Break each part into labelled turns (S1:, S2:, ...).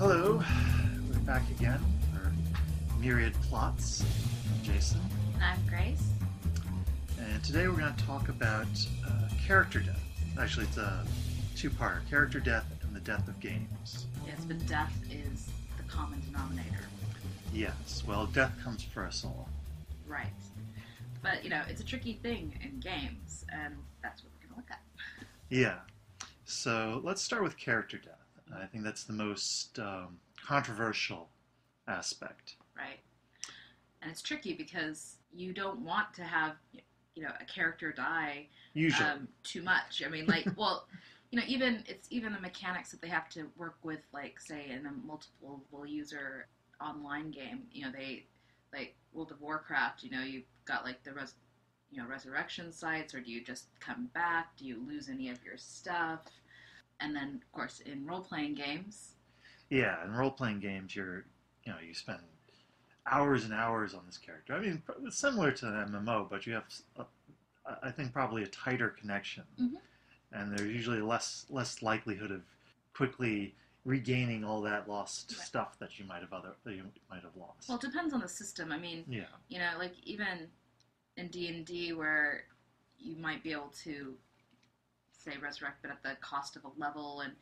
S1: Hello, we're back again for Myriad Plots. I'm Jason,
S2: I'm Grace.
S1: and today we're going to talk about character death. Actually, it's a two-parter, character death and the death of games.
S2: Yes, but death is the common denominator.
S1: Yes, well, death comes for us all.
S2: Right. But, it's a tricky thing in games, and that's what we're going to look at.
S1: Yeah, so let's start with character death. I think that's the most controversial aspect.
S2: Right. And it's tricky because you don't want to have, a character die
S1: Usually.
S2: too much. I mean, even the mechanics that they have to work with, like, say, in a multiple user online game. They, like, World of Warcraft, you've got, like, the resurrection sites, or do you just come back? Do you lose any of your stuff? And then, of course, in role-playing games.
S1: Yeah, in role-playing games, you spend hours and hours on this character. I mean, it's similar to an MMO, but you have, I think, probably a tighter connection.
S2: Mm-hmm.
S1: And there's usually less likelihood of quickly regaining all that lost stuff that you might have lost.
S2: Well, it depends on the system. I mean, like even in D&D, where you might be able to, say, resurrect, but at the cost of a level, and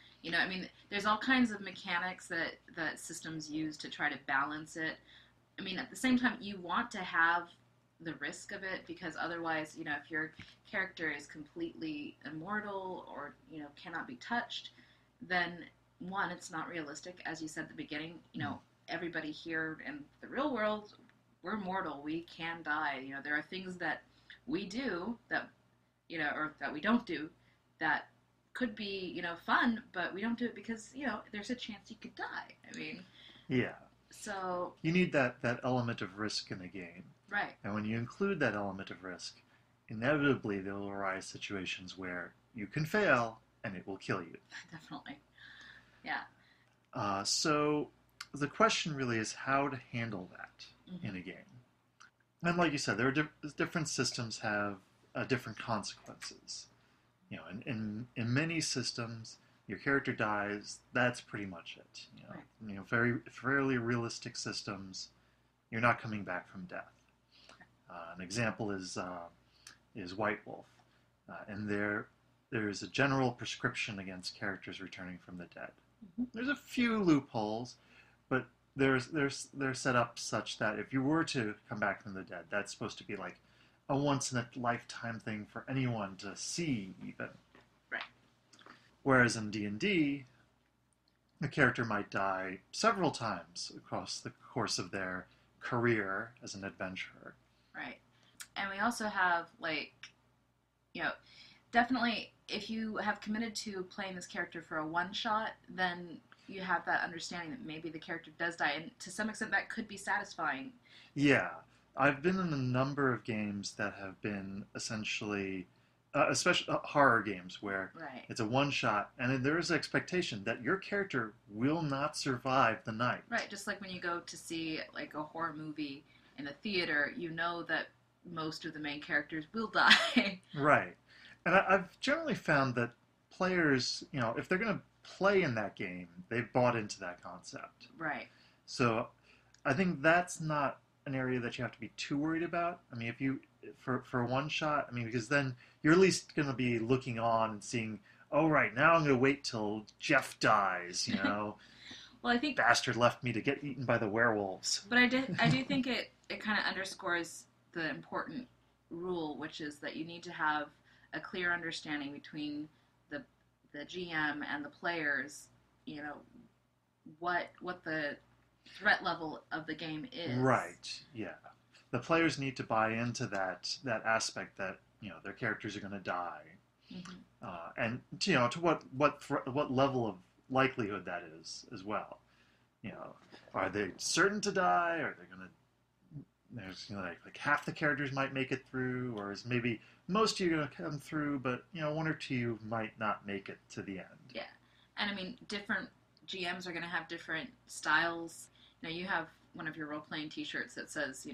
S2: there's all kinds of mechanics that systems use to try to balance it. I mean, at the same time, you want to have the risk of it, because otherwise, if your character is completely immortal or cannot be touched, then one, it's not realistic. As you said at the beginning, everybody here in the real world, we're mortal. We can die. There are things that we do that or that we don't do that could be, fun, but we don't do it because, there's a chance you could die. I mean...
S1: Yeah.
S2: So...
S1: You need that element of risk in a game.
S2: Right.
S1: And when you include that element of risk, inevitably there will arise situations where you can fail and it will kill you.
S2: Definitely. Yeah.
S1: So the question really is how to handle that in a game. And like you said, there are different systems have different consequences. In many systems, your character dies. That's pretty much it. Very fairly realistic systems, you're not coming back from death. An example is White Wolf, and there's a general prescription against characters returning from the dead. Mm-hmm. There's a few loopholes, but they're set up such that if you were to come back from the dead, that's supposed to be like a once-in-a-lifetime thing for anyone to see, even.
S2: Right.
S1: Whereas in D&D, the character might die several times across the course of their career as an adventurer.
S2: Right. And we also have, definitely, if you have committed to playing this character for a one-shot, then you have that understanding that maybe the character does die, and to some extent that could be satisfying.
S1: Yeah. I've been in a number of games that have been essentially, especially horror games, where it's a one-shot, and there is an expectation that your character will not survive the night.
S2: Right, just like when you go to see like a horror movie in a theater, that most of the main characters will die.
S1: Right. And I've generally found that players, if they're going to play in that game, they've bought into that concept.
S2: Right.
S1: So I think that's not an area that you have to be too worried about. I mean, if you, for one shot, because then you're at least going to be looking on and seeing, oh, right, now I'm going to wait till Jeff dies, Well,
S2: I think...
S1: Bastard left me to get eaten by the werewolves.
S2: But I do think it kind of underscores the important rule, which is that you need to have a clear understanding between the GM and the players, what the threat level of the game is.
S1: Right, yeah. The players need to buy into that aspect that, their characters are going to die. Mm-hmm. And, to what level of likelihood that is as well. Are they certain to die? Are they going to... There's, like half the characters might make it through, or is maybe most of you going to come through, but, one or two might not make it to the end.
S2: Yeah. And, different GMs are going to have different styles. You have one of your role-playing t-shirts that says,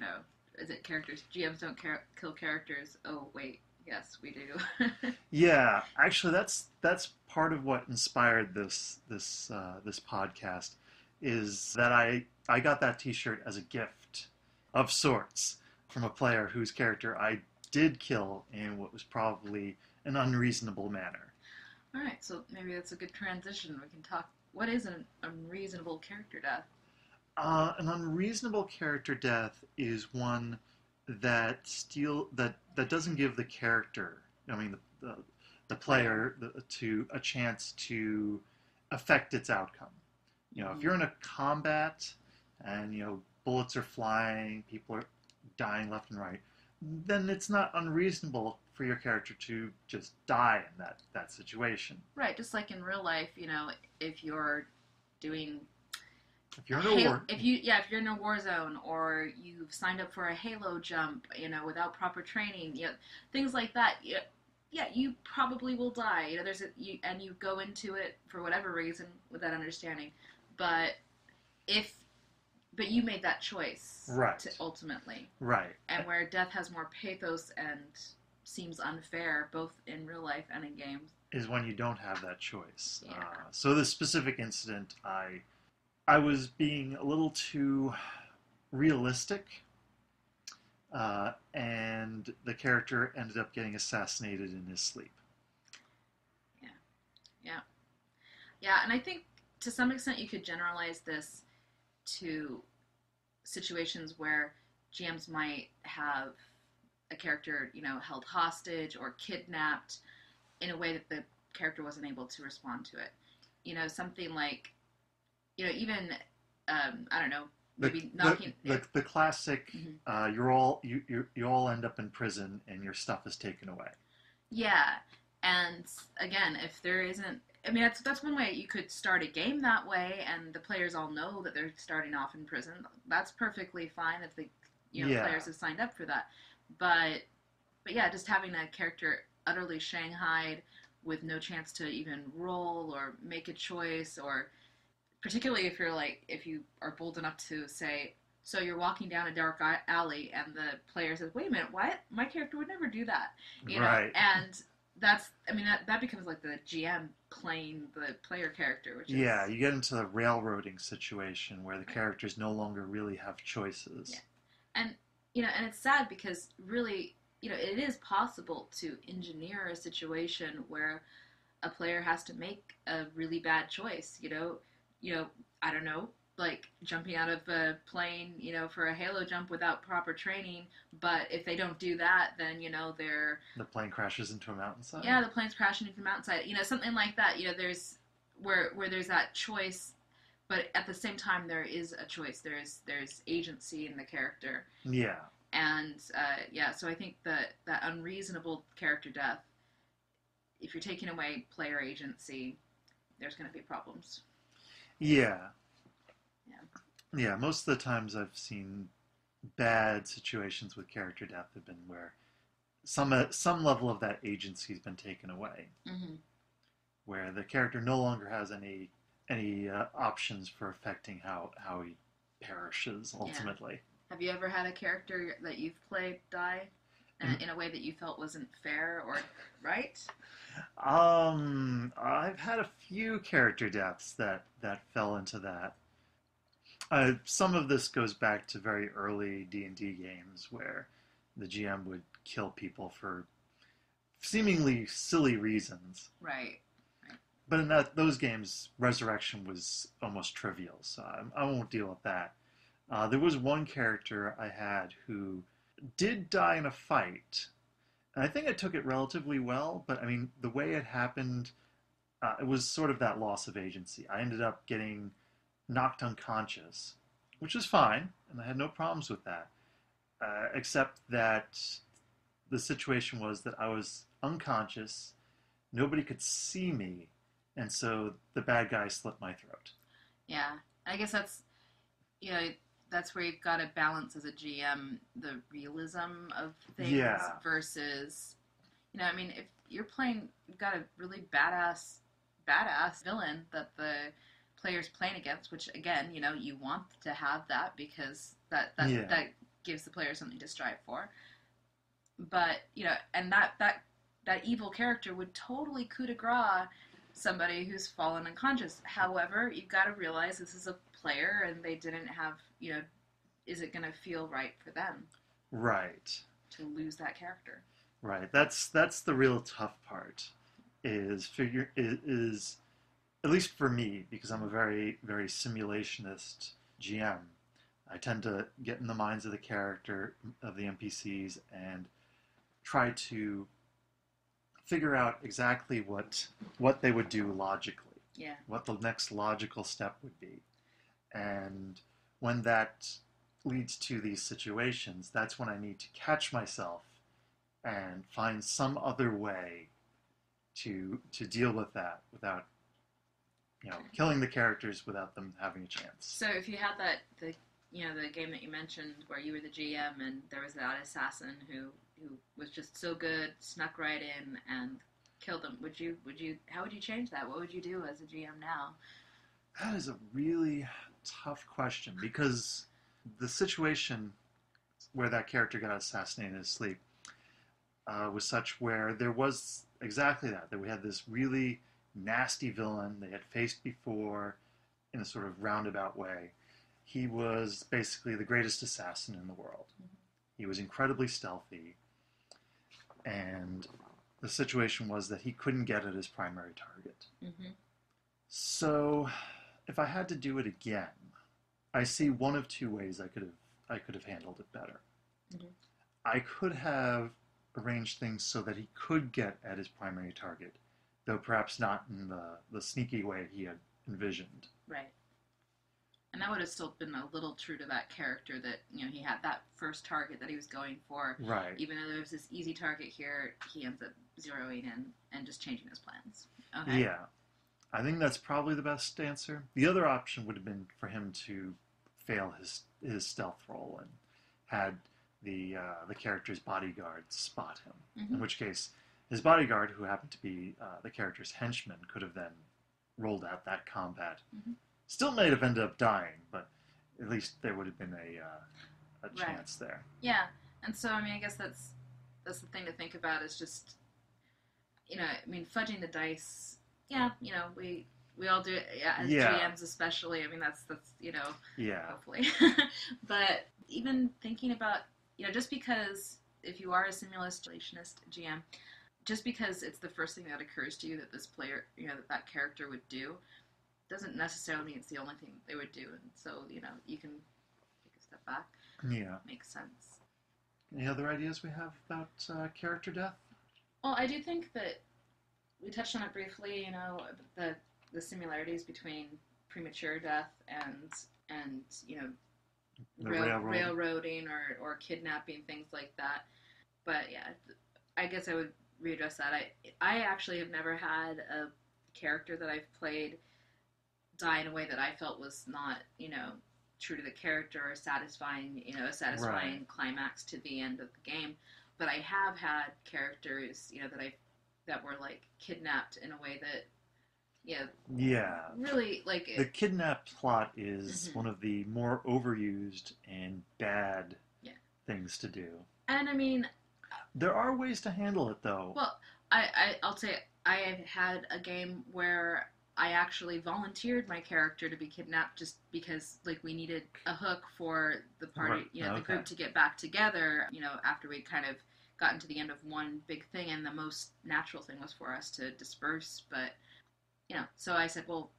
S2: is it characters? GMs don't kill characters. Oh, wait. Yes, we do.
S1: Yeah. Actually, that's part of what inspired this podcast, is that I got that T-shirt as a gift of sorts from a player whose character I did kill in what was probably an unreasonable manner.
S2: All right, so maybe that's a good transition. We can talk. What is an unreasonable character death?
S1: An unreasonable character death is one that doesn't give the character, I mean the player, to a chance to affect its outcome. If you're in a combat and bullets are flying, people are dying left and right, then it's not unreasonable for your character to just die in that situation.
S2: Right, just like in real life, if you're doing
S1: if you're in a war,
S2: if you're in a war zone, or you've signed up for a Halo jump, without proper training, things like that, you probably will die. And you go into it for whatever reason with that understanding, but you made that choice,
S1: right?
S2: Ultimately,
S1: right.
S2: And where death has more pathos and seems unfair, both in real life and in games,
S1: is when you don't have that choice.
S2: Yeah.
S1: So this specific incident, I was being a little too realistic, and the character ended up getting assassinated in his sleep.
S2: Yeah, and I think to some extent you could generalize this to situations where GMs might have a character, held hostage or kidnapped in a way that the character wasn't able to respond to it. Something like, even, I don't know, maybe knocking...
S1: The classic, mm-hmm. You all end up in prison and your stuff is taken away.
S2: Yeah, and again, if there isn't... I mean, that's one way you could start a game that way, and the players all know that they're starting off in prison. That's perfectly fine if the players have signed up for that. But yeah, just having a character utterly shanghaied with no chance to even roll or make a choice, or particularly if you are bold enough to say, so you're walking down a dark alley and the player says, wait a minute, what? My character would never do that.
S1: Right.
S2: And that becomes like the GM playing the player character, which is...
S1: Yeah, you get into the railroading situation where the characters no longer really have choices.
S2: Yeah. And and it's sad because really, it is possible to engineer a situation where a player has to make a really bad choice, I don't know, like jumping out of a plane, for a Halo jump without proper training, but if they don't do that, then,
S1: the plane crashes into a mountainside?
S2: Yeah, the plane's crashing into a mountainside, something like that, there's, where there's that choice, but at the same time there is a choice, there's agency in the character.
S1: Yeah.
S2: And, so I think that unreasonable character death, if you're taking away player agency, there's going to be problems.
S1: Yeah. Yeah, most of the times I've seen bad situations with character death have been where some level of that agency has been taken away,
S2: mm-hmm.
S1: where the character no longer has any options for affecting how he perishes ultimately.
S2: Yeah. Have you ever had a character that you've played die in a way that you felt wasn't fair or right?
S1: I've had a few character deaths that fell into that. Some of this goes back to very early D&D games where the GM would kill people for seemingly silly reasons.
S2: Right.
S1: But in those games, resurrection was almost trivial, so I won't deal with that. There was one character I had who did die in a fight, and I think I took it relatively well, but I mean, the way it happened, it was sort of that loss of agency. I ended up getting knocked unconscious, which was fine, and I had no problems with that, except that the situation was that I was unconscious, nobody could see me, and so the bad guy slit my throat.
S2: Yeah, I guess that's, that's where you've got to balance as a GM the realism of things versus, if you're playing, you've got a really badass villain that the player's playing against, which again, you want to have that because that gives the player something to strive for. But, and that evil character would totally coup de grace somebody who's fallen unconscious. However, you've got to realize this is a player and they didn't have, is it going to feel right for them?
S1: Right.
S2: To lose that character.
S1: Right. That's the real tough part. Is at least for me, because I'm a very, very simulationist GM. I tend to get in the minds of the character, of the NPCs, and try to figure out exactly what they would do logically.
S2: Yeah.
S1: What the next logical step would be. And when that leads to these situations, that's when I need to catch myself and find some other way to deal with that without killing the characters without them having a chance.
S2: So if you had the game that you mentioned where you were the GM and there was that assassin who was just so good, snuck right in and killed them, how would you change that? What would you do as a GM now?
S1: That is a really tough question, because the situation where that character got assassinated in his sleep was such where there was exactly that we had this really nasty villain they had faced before in a sort of roundabout way. He was basically the greatest assassin in the world. Mm-hmm. He was incredibly stealthy, and the situation was that he couldn't get at his primary target. Mm-hmm. So if I had to do it again, I see one of two ways I could have handled it better. Mm-hmm. I could have arranged things so that he could get at his primary target, though perhaps not in the sneaky way he had envisioned.
S2: Right. And that would have still been a little true to that character, that he had that first target that he was going for.
S1: Right.
S2: Even though there was this easy target here, he ends up zeroing in and just changing his plans. Okay.
S1: Yeah. I think that's probably the best answer. The other option would have been for him to fail his stealth roll and had the character's bodyguard spot him. Mm-hmm. In which case, his bodyguard, who happened to be the character's henchman, could have then rolled out that combat. Mm-hmm. Still might have ended up dying, but at least there would have been a chance there.
S2: Yeah, and so I guess that's the thing to think about, is just fudging the dice. Yeah, we all do it, as GMs especially. That's hopefully. But even thinking about just because if you are a simulationist GM, just because it's the first thing that occurs to you that this player, that character would do, doesn't necessarily mean it's the only thing they would do. And so, you can take a step back.
S1: Yeah.
S2: Makes sense.
S1: Any other ideas we have about character death?
S2: Well, I do think that we touched on it briefly, the similarities between premature death and railroading or kidnapping, things like that. But yeah, I guess I would readdress that. I actually have never had a character that I've played die in a way that I felt was not, true to the character or satisfying, a satisfying climax to the end of the game. But I have had characters, that were like kidnapped in a way that, really like
S1: the kidnap plot is one of the more overused and bad things to do.
S2: And
S1: there are ways to handle it, though.
S2: Well, I'll say I have had a game where I actually volunteered my character to be kidnapped just because, we needed a hook for the party, the group to get back together, after we kind of gotten to the end of one big thing, and the most natural thing was for us to disperse. But, so I said, well,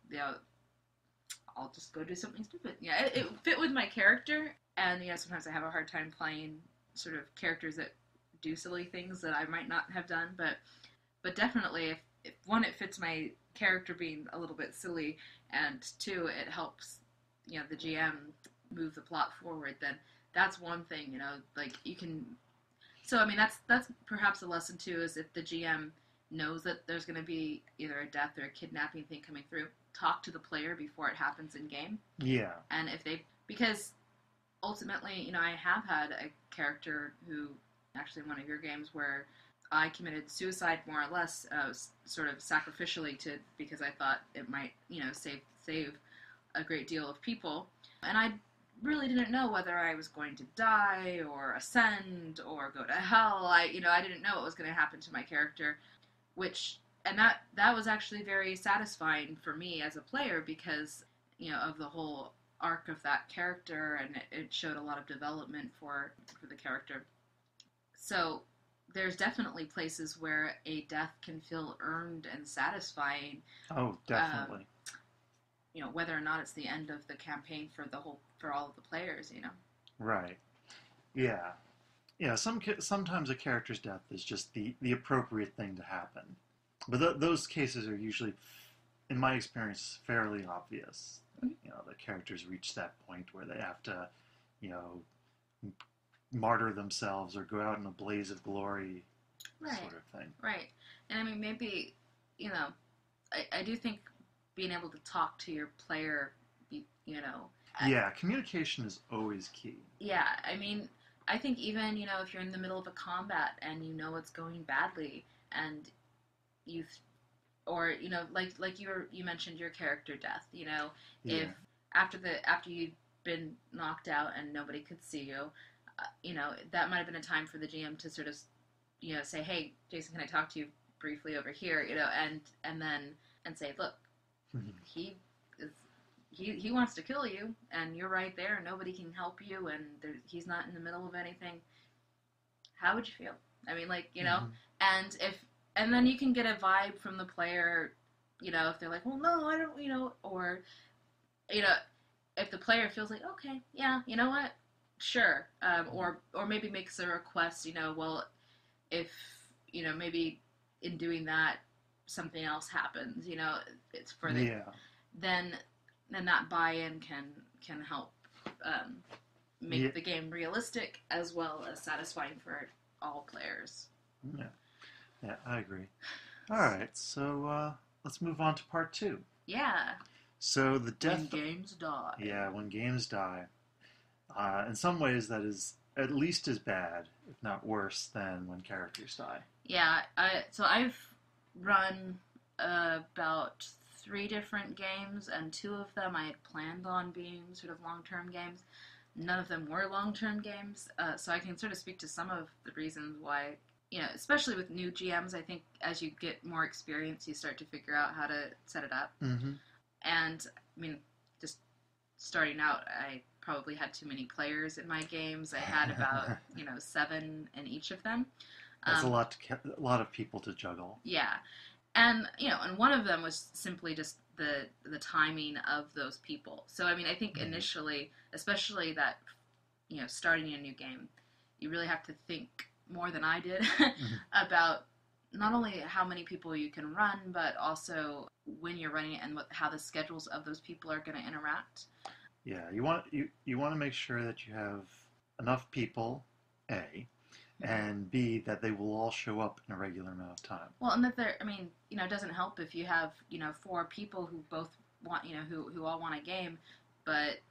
S2: I'll just go do something stupid. Yeah, it fit with my character, and, sometimes I have a hard time playing sort of characters that do silly things that I might not have done, but definitely if one, it fits my character being a little bit silly, and two, it helps the GM move the plot forward, then that's one thing. You can. So that's perhaps a lesson too, is if the GM knows that there's going to be either a death or a kidnapping thing coming through, talk to the player before it happens in game.
S1: Yeah.
S2: And because ultimately, I have had a character who, actually in one of your games, where I committed suicide more or less, sort of sacrificially because I thought it might, save a great deal of people. And I really didn't know whether I was going to die or ascend or go to hell. I didn't know what was going to happen to my character, and that was actually very satisfying for me as a player because, of the whole arc of that character, and it showed a lot of development for the character. So there's definitely places where a death can feel earned and satisfying.
S1: Oh, definitely.
S2: Whether or not it's the end of the campaign for all of the players.
S1: Right. Yeah. Yeah. Sometimes a character's death is just the appropriate thing to happen, but those cases are usually, in my experience, fairly obvious.
S2: Mm-hmm.
S1: The characters reach that point where they have to, martyr themselves or go out in a blaze of glory,
S2: right.
S1: sort of thing.
S2: Right. And I mean, maybe, I do think being able to talk to your player,
S1: yeah, communication is always key.
S2: Yeah, I mean, I think even, if you're in the middle of a combat and it's going badly, and like you mentioned your character death, if after you'd been knocked out and nobody could see you, that might have been a time for the GM to sort of, say, hey, Jason, can I talk to you briefly over here, and say, look, he wants to kill you, and you're right there, nobody can help you, and he's not in the middle of anything. How would you feel? I mean, and then you can get a vibe from the player, if they're like, well, no, I don't, or, if the player feels like, okay, yeah, you know what, sure, or maybe makes a request, well, if, maybe in doing that, something else happens, it's for the, then that buy-in can help make the game realistic as well as satisfying for all players.
S1: Yeah, I agree. All right, so let's move on to part 2.
S2: Yeah.
S1: So the death...
S2: When games die.
S1: Yeah, when games die. In some ways, that is at least as bad, if not worse, than when characters die.
S2: Yeah, so I've run about 3 different games, and 2 of them I had planned on being sort of long-term games. None of them were long-term games, so I can sort of speak to some of the reasons why, especially with new GMs, I think as you get more experience, you start to figure out how to set it up.
S1: Mm-hmm.
S2: And, I mean, just starting out, I probably had too many players in my games. I had about, 7 in each of them.
S1: That's a lot of people to juggle.
S2: Yeah. And, and one of them was simply just the timing of those people. So, I mean, I think initially, especially that, starting a new game, you really have to think more than I did about not only how many people you can run, but also when you're running it and how the schedules of those people are going to interact.
S1: Yeah, you want to make sure that you have enough people, A, and B, that they will all show up in a regular amount of time.
S2: Well, and that it doesn't help if you have, 4 people who both want, who all want a game, but,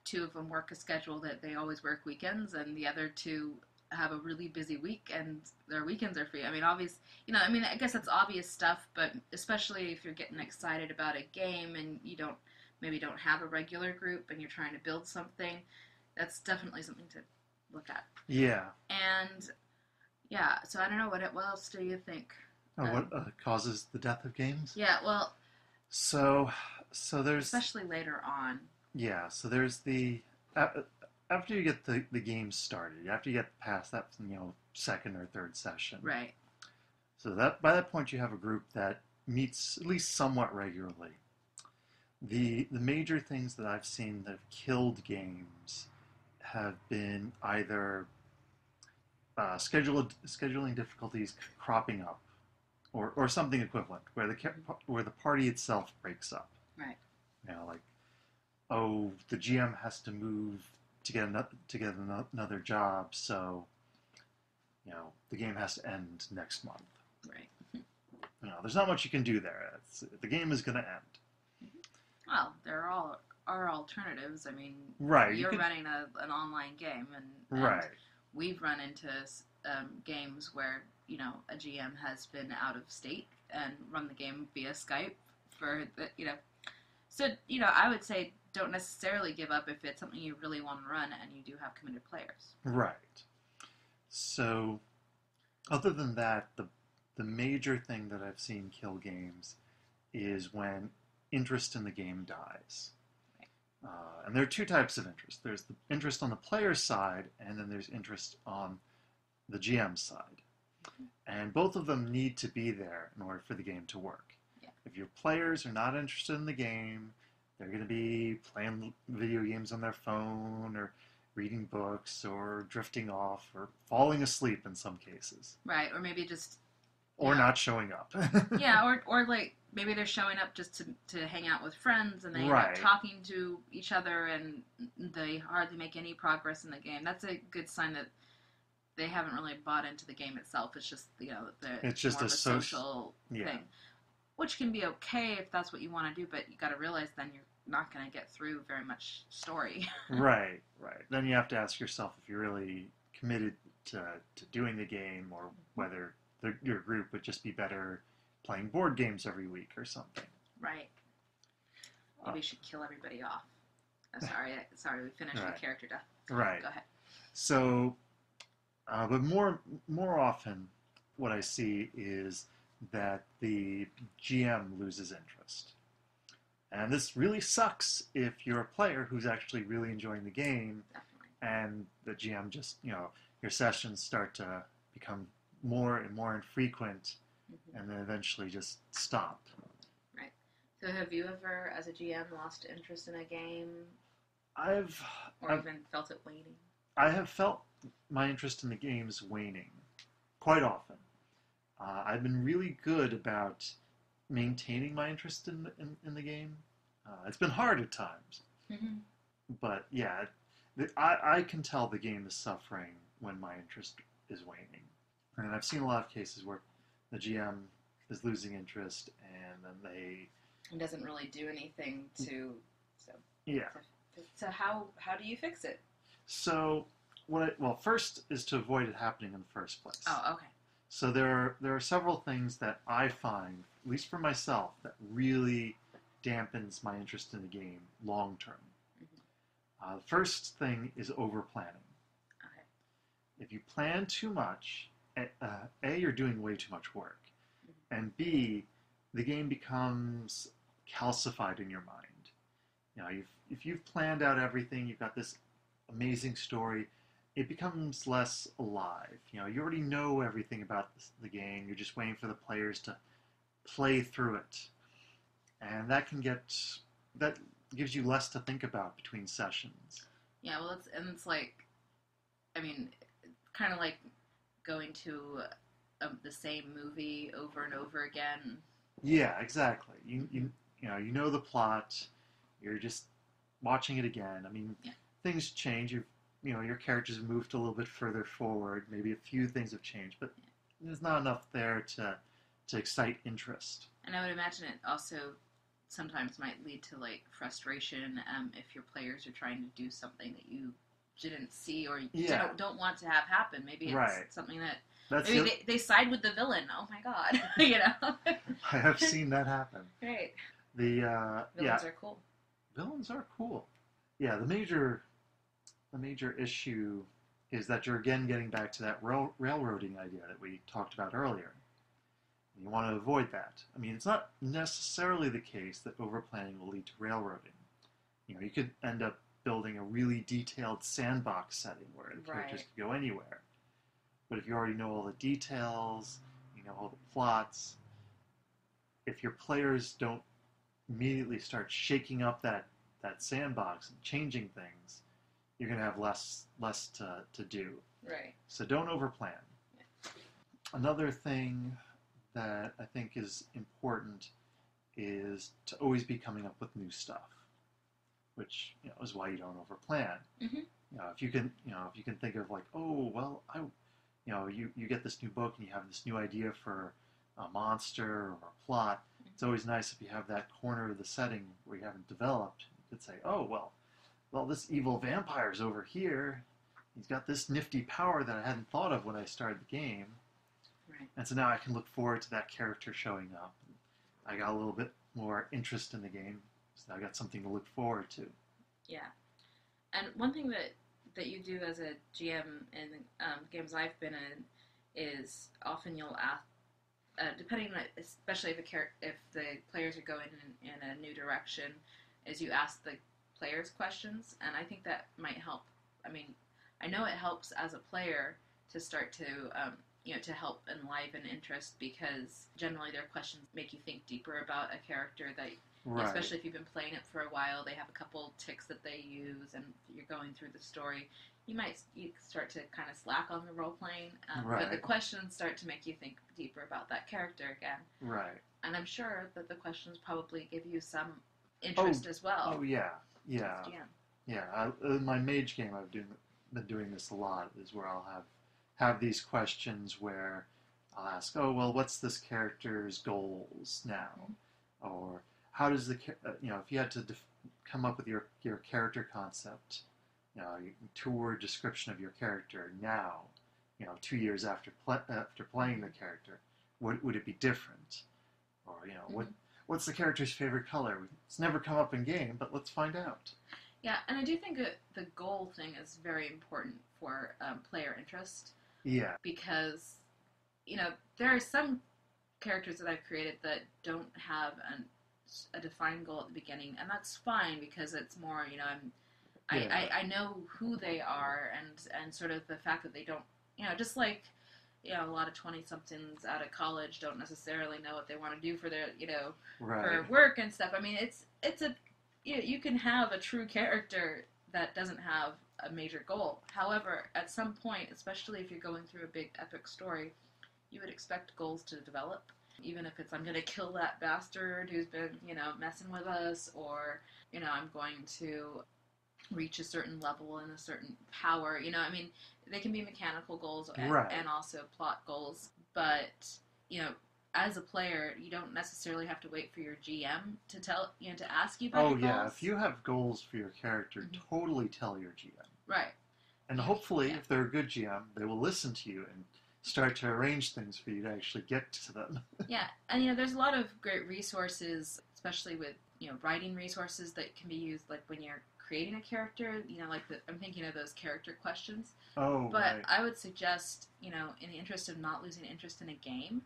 S2: 2 of them work a schedule that they always work weekends, and the other 2 have a really busy week and their weekends are free. I mean, I guess that's obvious stuff, but especially if you're getting excited about a game and you don't have a regular group and you're trying to build something, that's definitely something to look at.
S1: Yeah.
S2: And yeah, so I don't know, what else do you think?
S1: What causes the death of games?
S2: Yeah, well,
S1: so there's,
S2: especially later on.
S1: Yeah, so there's the after you get the game started, after you get past that, second or third session.
S2: Right.
S1: So that by that point you have a group that meets at least somewhat regularly. The major things that I've seen that have killed games have been either scheduling difficulties cropping up, or something equivalent, where the party itself breaks up.
S2: Right.
S1: The GM has to move to get another job, so the game has to end next month.
S2: Right.
S1: There's not much you can do there. The game is going to end.
S2: Well, there are alternatives. I mean,
S1: right,
S2: you're running an online game, and
S1: right. We've
S2: run into games where a GM has been out of state and run the game via Skype for the. So I would say don't necessarily give up if it's something you really want to run and you do have committed players.
S1: Right. So, other than that, the major thing that I've seen kill games is when interest in the game dies.
S2: Right.
S1: And there are two types of interest. There's the interest on the player's side, and then there's interest on the GM's side. And both of them need to be there in order for the game to work.
S2: Yeah.
S1: If your players are not interested in the game, they're going to be playing video games on their phone or reading books or drifting off or falling asleep in some cases.
S2: Right, or maybe just...
S1: Or not showing up.
S2: Yeah, or like maybe they're showing up just to hang out with friends and they end up talking to each other and they hardly make any progress in the game. That's a good sign that they haven't really bought into the game itself. It's just,
S1: it's just
S2: more
S1: a
S2: social thing. Which can be okay if that's what you want to do, but you got to realize then you're not going to get through very much story.
S1: Right. Then you have to ask yourself if you're really committed to doing the game or whether your group would just be better playing board games every week or something.
S2: Right. Maybe you should kill everybody off. Sorry, we finished with character death.
S1: Right.
S2: Go ahead.
S1: So, but more often, what I see is that the GM loses interest. And this really sucks if you're a player who's actually really enjoying the game.
S2: Definitely. And
S1: the GM just, your sessions start to become more and more infrequent, and then eventually just stop.
S2: Right. So have you ever, as a GM, lost interest in a game?
S1: I've
S2: even felt it waning?
S1: I have felt my interest in the games waning quite often. I've been really good about maintaining my interest in the game. It's been hard at times. But yeah, I can tell the game is suffering when my interest is waning. And I've seen a lot of cases where the GM is losing interest, and then
S2: it doesn't really do anything to.
S1: Yeah.
S2: So how do you fix it?
S1: So first is to avoid it happening in the first place.
S2: Oh, okay.
S1: So there are several things that I find, at least for myself, that really dampens my interest in the game long term. The first thing is over planning.
S2: Okay.
S1: If you plan too much, A, you're doing way too much work, and B, the game becomes calcified in your mind. If you've planned out everything, you've got this amazing story, it becomes less alive. You already know everything about the game. You're just waiting for the players to play through it, and that gives you less to think about between sessions.
S2: Yeah, well, it's like, kind of like going to the same movie over and over again.
S1: Yeah, exactly. You know the plot. You're just watching it again. Things change. Your characters have moved a little bit further forward. Maybe a few things have changed, but there's not enough there to excite interest.
S2: And I would imagine it also sometimes might lead to frustration if your players are trying to do something that you didn't see or don't want to have happen. Maybe it's something that they side with the villain. Oh my god,
S1: I have seen that happen.
S2: Right.
S1: Villains
S2: are cool.
S1: Villains are cool. Yeah, the major issue is that you're again getting back to that railroading idea that we talked about earlier. You want to avoid that. It's not necessarily the case that overplanning will lead to railroading. You could end up building a really detailed sandbox setting where the characters can go anywhere. But if you already know all the details, you know all the plots, if your players don't immediately start shaking up that sandbox and changing things, you're going to have less to do.
S2: Right.
S1: So don't overplan. Yeah. Another thing that I think is important is to always be coming up with new stuff, which is why you don't overplan. If you can think of you get this new book and you have this new idea for a monster or a plot. It's always nice if you have that corner of the setting where you haven't developed. You could say, well, this evil vampire's over here. He's got this nifty power that I hadn't thought of when I started the game.
S2: Right.
S1: And so now I can look forward to that character showing up. I got a little bit more interest in the game, so I got something to look forward to.
S2: Yeah. And one thing that you do as a GM in games I've been in is often you'll ask, depending on, especially if the players are going in a new direction, is you ask the players' questions, and I think that might help. I mean, I know it helps as a player to start to, to help enliven interest, because generally their questions make you think deeper about a character that,
S1: Right.
S2: especially if you've been playing it for a while, they have a couple ticks that they use, and you're going through the story. You start to kind of slack on the role playing,
S1: Right.
S2: but the questions start to make you think deeper about that character again.
S1: Right.
S2: And I'm sure that the questions probably give you some interest as well.
S1: Oh yeah, yeah, yeah. In my mage game, I've been doing this a lot. Is where I'll have these questions where I'll ask, oh well, what's this character's goals now, or how does if you had to come up with your character concept, your two-word description of your character now, 2 years after playing the character, would it be different, or what's the character's favorite color? It's never come up in game, but let's find out.
S2: Yeah, and I do think that the goal thing is very important for player interest.
S1: Yeah.
S2: Because, there are some characters that I've created that don't have a defined goal at the beginning, and that's fine, because it's more, I know who they are, and sort of the fact that they don't, just like, a lot of 20-somethings out of college don't necessarily know what they want to do for their,
S1: right.
S2: for work and stuff. I mean, it's a, you can have a true character that doesn't have a major goal. However, at some point, especially if you're going through a big epic story, you would expect goals to develop. Even if it's, I'm going to kill that bastard who's been, messing with us, or, I'm going to reach a certain level and a certain power. I mean, they can be mechanical goals and also plot goals. But, as a player, you don't necessarily have to wait for your GM to tell, to ask you about your goals.
S1: Oh, yeah. If you have goals for your character, totally tell your GM.
S2: Right.
S1: And hopefully, if they're a good GM, they will listen to you and start to arrange things for you to actually get to them.
S2: Yeah, and there's a lot of great resources, especially with writing resources that can be used, like when you're creating a character. Like I'm thinking of those character questions.
S1: Oh,
S2: but
S1: right.
S2: I would suggest, in the interest of not losing interest in a game,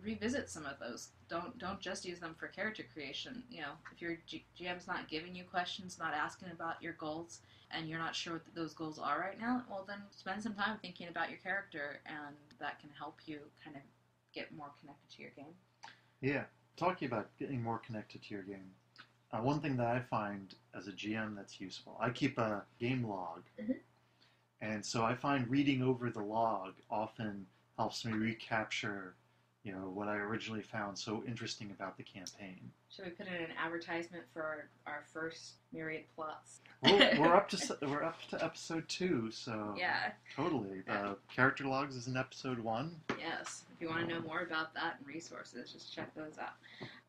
S2: revisit some of those. Don't just use them for character creation. If your GM's not giving you questions, not asking about your goals, and you're not sure what those goals are right now, well, then spend some time thinking about your character, and that can help you kind of get more connected to your game.
S1: Yeah, talking about getting more connected to your game. One thing that I find as a GM that's useful, I keep a game log, and so I find reading over the log often helps me recapture what I originally found so interesting about the campaign.
S2: Should we put in an advertisement for our first Myriad plots?
S1: We're up to episode 2, so
S2: yeah,
S1: totally. Character logs is in episode 1.
S2: Yes, if you want to know more about that and resources, just check those out.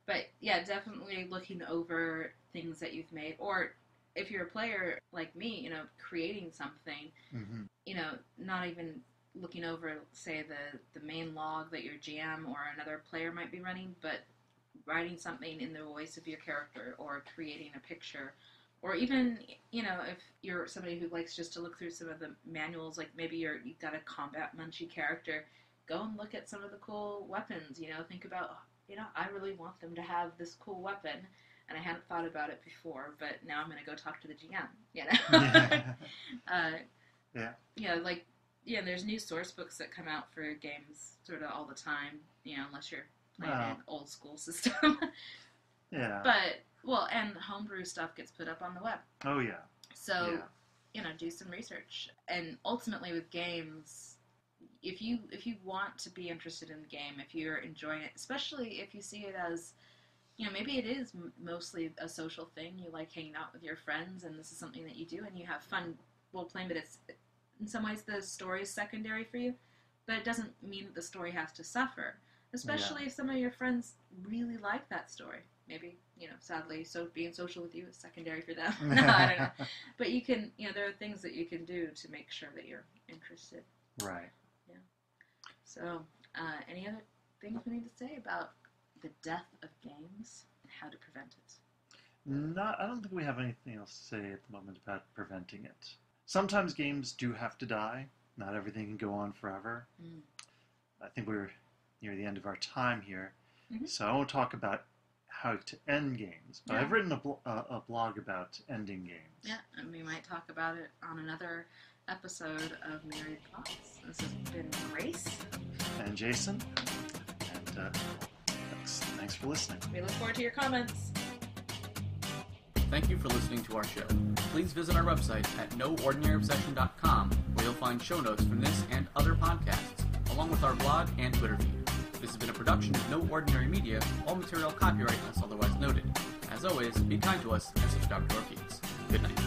S2: But yeah, definitely looking over things that you've made, or if you're a player like me, creating something, not even looking over, say, the main log that your GM or another player might be running, but writing something in the voice of your character, or creating a picture, or even, if you're somebody who likes just to look through some of the manuals, like maybe you've got a combat munchy character, go and look at some of the cool weapons, think about, I really want them to have this cool weapon, and I hadn't thought about it before, but now I'm going to go talk to the GM, Yeah, there's new source books that come out for games sort of all the time, unless you're playing an old school system.
S1: Yeah.
S2: But, and homebrew stuff gets put up on the web.
S1: Oh, yeah.
S2: So, do some research. And ultimately with games, if you want to be interested in the game, if you're enjoying it, especially if you see it as, maybe it is mostly a social thing, you like hanging out with your friends, and this is something that you do, and you have fun role-playing, but it's, in some ways, the story is secondary for you, but it doesn't mean that the story has to suffer, especially if some of your friends really like that story. Maybe, sadly, so being social with you is secondary for them. No, I don't know. But you can, there are things that you can do to make sure that you're interested.
S1: Right.
S2: Yeah. So, any other things we need to say about the death of games and how to prevent it?
S1: I don't think we have anything else to say at the moment about preventing it. Sometimes games do have to die. Not everything can go on forever. I think we're near the end of our time here. So I won't talk about how to end games. But I've written a blog about ending games.
S2: Yeah, and we might talk about it on another episode of Myriad Talks. This has been Grace.
S1: And Jason. And thanks for listening.
S2: We look forward to your comments.
S3: Thank you for listening to our show. Please visit our website at noordinaryobsession.com, where you'll find show notes from this and other podcasts, along with our blog and Twitter feed. This has been a production of No Ordinary Media, all material copyright unless otherwise noted. As always, be kind to us and subscribe to our feeds. Good night.